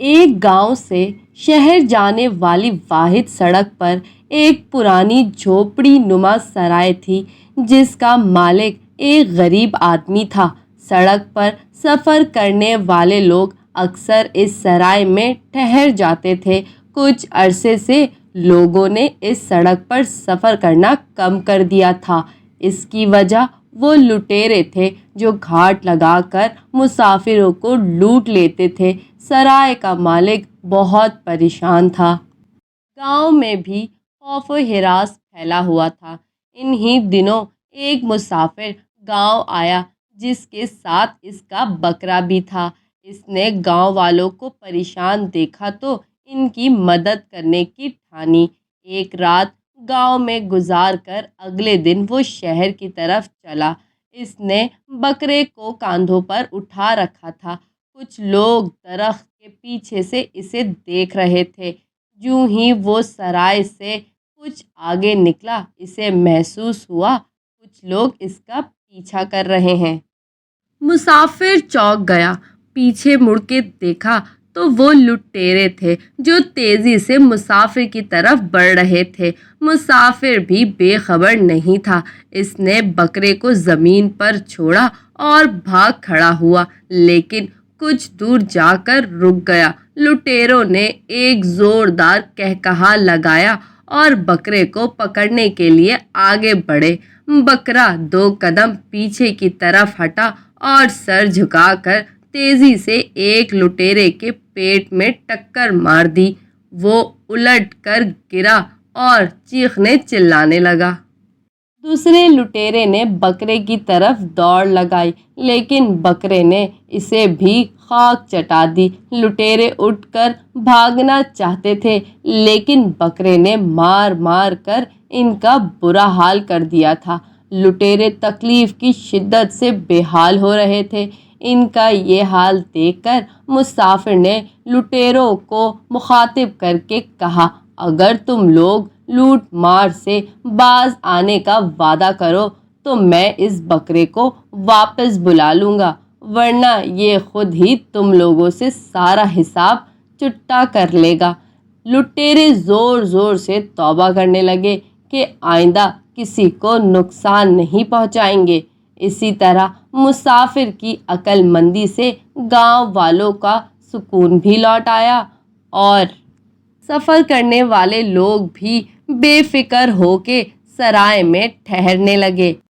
ایک گاؤں سے شہر جانے والی واحد سڑک پر ایک پرانی جھوپڑی نما سرائے تھی جس کا مالک ایک غریب آدمی تھا۔ سڑک پر سفر کرنے والے لوگ اکثر اس سرائے میں ٹھہر جاتے تھے۔ کچھ عرصے سے لوگوں نے اس سڑک پر سفر کرنا کم کر دیا تھا۔ اس کی وجہ وہ لٹیرے تھے جو گھاٹ لگا کر مسافروں کو لوٹ لیتے تھے۔ سرائے کا مالک بہت پریشان تھا۔ گاؤں میں بھی خوف و ہراس پھیلا ہوا تھا۔ انہی دنوں ایک مسافر گاؤں آیا جس کے ساتھ اس کا بکرا بھی تھا۔ اس نے گاؤں والوں کو پریشان دیکھا تو ان کی مدد کرنے کی ٹھانی۔ ایک رات گاؤں میں گزار کر اگلے دن وہ شہر کی طرف چلا۔ اس نے بکرے کو کاندھوں پر اٹھا رکھا تھا۔ کچھ لوگ درخت کے پیچھے سے اسے دیکھ رہے تھے۔ جوں ہی وہ سرائے سے کچھ آگے نکلا، اسے محسوس ہوا کچھ لوگ اس کا پیچھا کر رہے ہیں۔ مسافر چونک گیا، پیچھے مڑ کے دیکھا تو وہ لٹیرے تھے جو تیزی سے مسافر کی طرف بڑھ رہے تھے۔ مسافر بھی بے خبر نہیں تھا۔ اس نے بکرے کو زمین پر چھوڑا اور بھاگ کھڑا ہوا، لیکن کچھ دور جا کر رک گیا۔ لٹیروں نے ایک زوردار قہقہا لگایا اور بکرے کو پکڑنے کے لیے آگے بڑھے۔ بکرا 2 قدم پیچھے کی طرف ہٹا اور سر جھکا کر تیزی سے ایک لٹیرے کے پیٹ میں ٹکر مار دی۔ وہ الٹ کر گرا اور چیخنے چلانے لگا۔ دوسرے لٹیرے نے بکرے کی طرف دوڑ لگائی، لیکن بکرے نے اسے بھی خاک چٹا دی۔ لٹیرے اٹھ کر بھاگنا چاہتے تھے، لیکن بکرے نے مار مار کر ان کا برا حال کر دیا تھا۔ لٹیرے تکلیف کی شدت سے بے حال ہو رہے تھے۔ ان کا یہ حال دیکھ کر مسافر نے لٹیروں کو مخاطب کر کے کہا، اگر تم لوگ لوٹ مار سے باز آنے کا وعدہ کرو تو میں اس بکرے کو واپس بلا لوں گا، ورنہ یہ خود ہی تم لوگوں سے سارا حساب چکتا کر لے گا۔ لٹیرے زور زور سے توبہ کرنے لگے کہ آئندہ کسی کو نقصان نہیں پہنچائیں گے۔ اسی طرح مسافر کی عقل مندی سے گاؤں والوں کا سکون بھی لوٹ آیا اور سفر کرنے والے لوگ بھی بے فکر ہو کے سرائے میں ٹھہرنے لگے۔